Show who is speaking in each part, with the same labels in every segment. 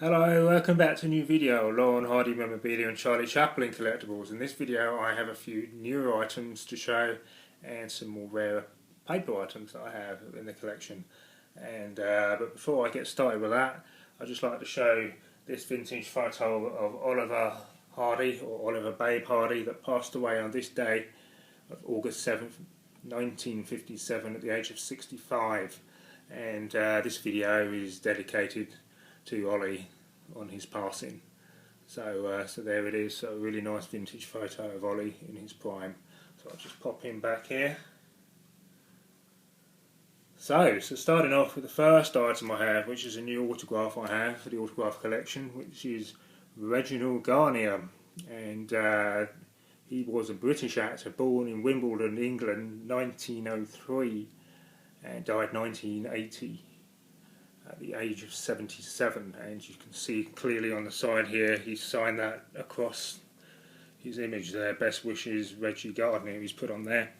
Speaker 1: Hello, welcome back to a new video, Laurel Hardy memorabilia and Charlie Chaplin collectibles. In this video I have a few newer items to show and some more rare paper items that I have in the collection. But before I get started with that, I'd just like to show this vintage photo of Oliver Hardy, or Oliver Babe Hardy, that passed away on this day of August 7th, 1957 at the age of 65. And this video is dedicated to Ollie on his passing. So there it is, so a really nice vintage photo of Ollie in his prime. So I'll just pop him back here. So starting off with the first item I have, which is a new autograph I have for the autograph collection, which is Reginald Garnier. And he was a British actor born in Wimbledon, England, 1903 and died 1980. At the age of 77, and you can see clearly on the side here he's signed that across his image there, best wishes Reggie Gardner, he's put on there.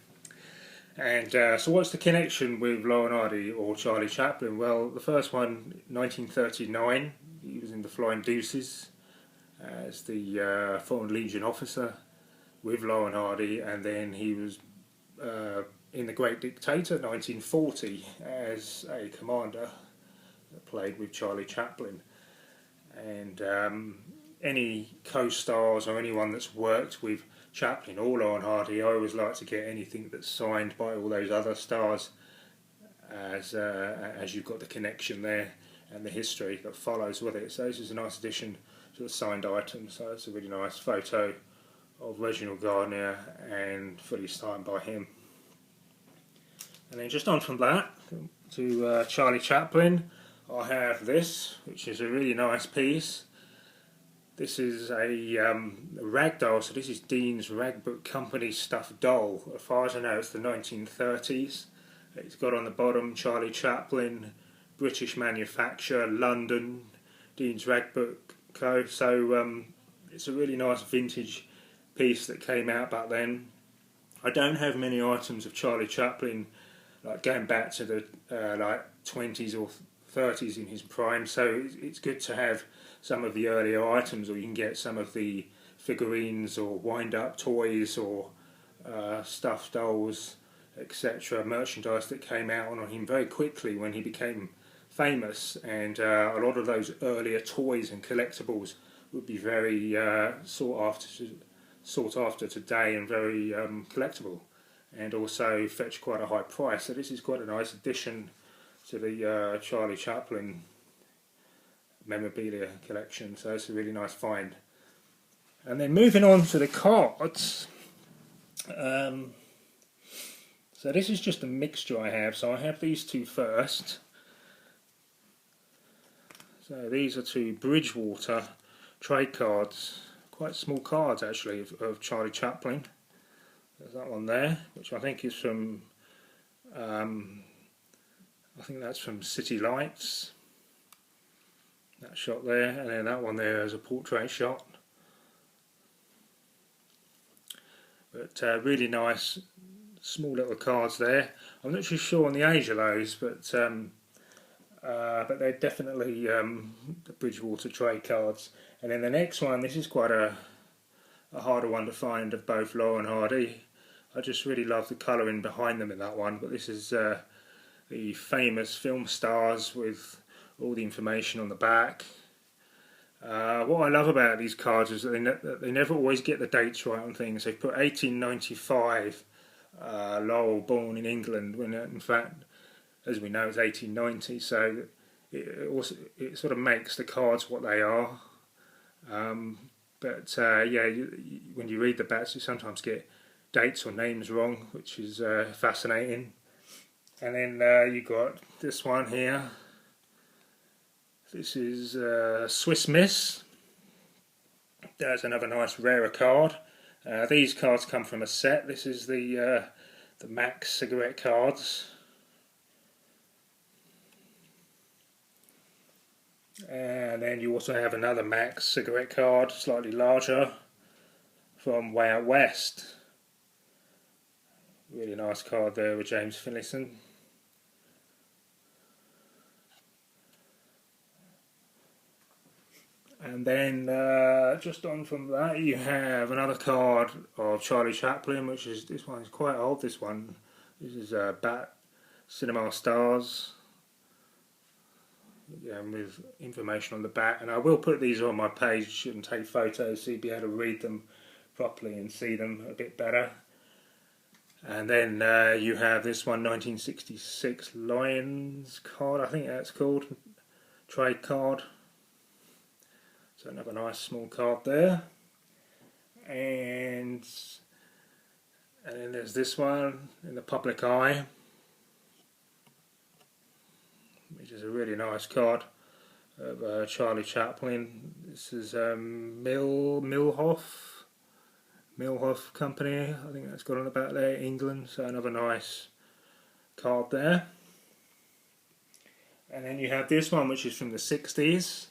Speaker 1: And so what's the connection with Laurel Hardy or Charlie Chaplin? Well, the first one, 1939, he was in the Flying Deuces as the Foreign Legion officer with Laurel Hardy, and then he was in The Great Dictator 1940 as a commander, played with Charlie Chaplin. And any co-stars or anyone that's worked with Chaplin or Laurel Hardy, I always like to get anything that's signed by all those other stars, as you've got the connection there and the history that follows with it. So this is a nice addition to the signed item. So it's a really nice photo of Reginald Gardner and fully signed by him. And then just on from that to Charlie Chaplin, I have this, which is a really nice piece. This is a rag doll, so this is Dean's Rag Book Company stuffed doll. As far as I know, it's the 1930s. It's got on the bottom Charlie Chaplin, British manufacturer, London, Dean's Rag Book Co. So it's a really nice vintage piece that came out back then. I don't have many items of Charlie Chaplin, like going back to the like 20s or 30s in his prime, so it's good to have some of the earlier items, or you can get some of the figurines or wind-up toys or stuffed dolls, etc., merchandise that came out on him very quickly when he became famous. And a lot of those earlier toys and collectibles would be very sought after today, and very collectible, and also fetch quite a high price. So this is quite a nice addition to the Charlie Chaplin memorabilia collection, so it's a really nice find. And then moving on to the cards, so this is just a mixture I have, so I have these two first. So these are two Bridgewater trade cards, quite small cards actually, of Charlie Chaplin. There's that one there, which I think is from I think that's from City Lights, that shot there, and then that one there is a portrait shot. But really nice small little cards there. I'm not too sure on the age of those, but they're definitely the Bridgewater trade cards. And then the next one, this is quite a harder one to find, of both Laurel Hardy. I just really love the colouring behind them in that one, but this is the famous film stars with all the information on the back. What I love about these cards is that they never always get the dates right on things. They've put 1895, Laurel born in England, when in fact, as we know, it's 1890. So it sort of makes the cards what they are. Yeah, when you read the backs, you sometimes get dates or names wrong, which is fascinating. And then you got this one here. This is Swiss Miss. There's another nice rarer card. These cards come from a set. This is the Max cigarette cards. And then you also have another Max cigarette card, slightly larger, from Way Out West. Really nice card there with James Finlayson. And then just on from that, you have another card of Charlie Chaplin, which is, this one is quite old. This is Bat Cinema Stars, with information on the back. And I will put these on my page and take photos so you'll be able to read them properly and see them a bit better. And then you have this one, 1966 Lions card, I think that's called, trade card. So another nice small card there. And then there's this one, In the Public Eye, which is a really nice card of Charlie Chaplin. This is Milhoff Company, I think that's got on about there, England. So another nice card there. And then you have this one, which is from the 60s.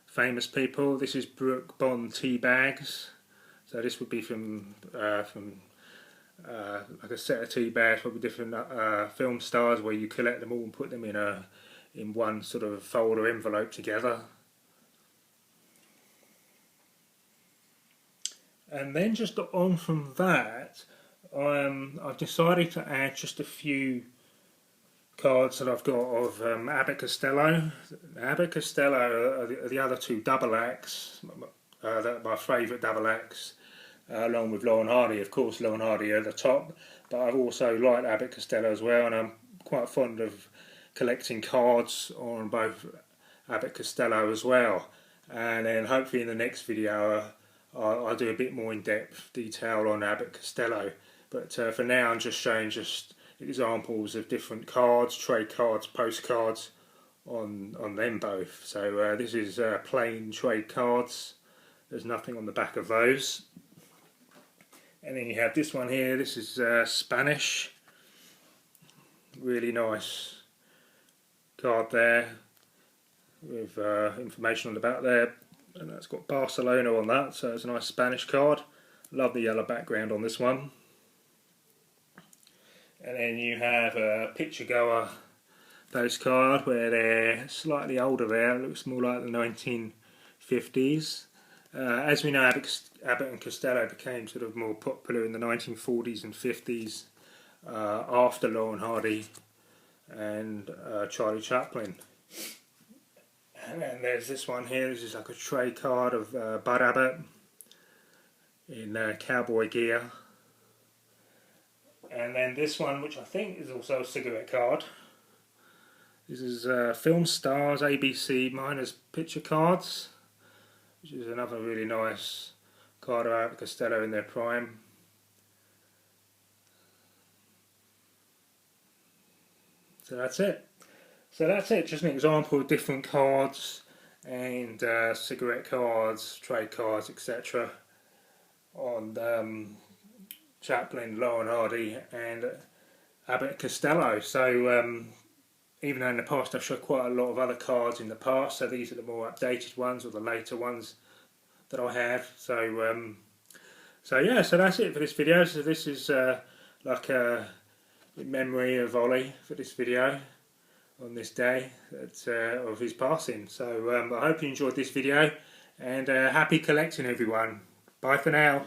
Speaker 1: Famous people. This is Brooke Bond tea bags. So this would be from like a set of tea bags, probably different film stars, where you collect them all and put them in one sort of folder envelope together. And then just on from that, I've decided to add just a few cards that I've got of Abbott Costello. Abbott Costello are the other two double acts, my favourite double acts, along with Laurel and Hardy. Of course, Laurel and Hardy are the top, but I've also liked Abbott Costello as well, and I'm quite fond of collecting cards on both Abbott Costello as well. And then hopefully in the next video I'll do a bit more in-depth detail on Abbott Costello. But for now I'm just showing examples of different cards, trade cards, postcards on them both. So this is plain trade cards. There's nothing on the back of those. And then you have this one here. This is Spanish. Really nice card there with information on the back there, and that's got Barcelona on that, so it's a nice Spanish card. Love the yellow background on this one. And then you have a picture goer postcard where they're slightly older there. It looks more like the 1950s. As we know, Abbott and Costello became sort of more popular in the 1940s and 50s after Laurel and Hardy and Charlie Chaplin. And then there's this one here. This is like a trade card of Bud Abbott in cowboy gear. And then this one, which I think is also a cigarette card. This is Film Stars ABC minus picture cards, which is another really nice card of Abbott Costello in their prime. So that's it. Just an example of different cards and cigarette cards, trade cards, etc. on Chaplin, Laurel and Hardy and Abbott Costello. So even though in the past I've showed quite a lot of other cards in the past, so these are the more updated ones or the later ones that I have. So yeah, so that's it for this video. So this is like a memory of Ollie for this video on this day of his passing. So I hope you enjoyed this video, and happy collecting everyone. Bye for now.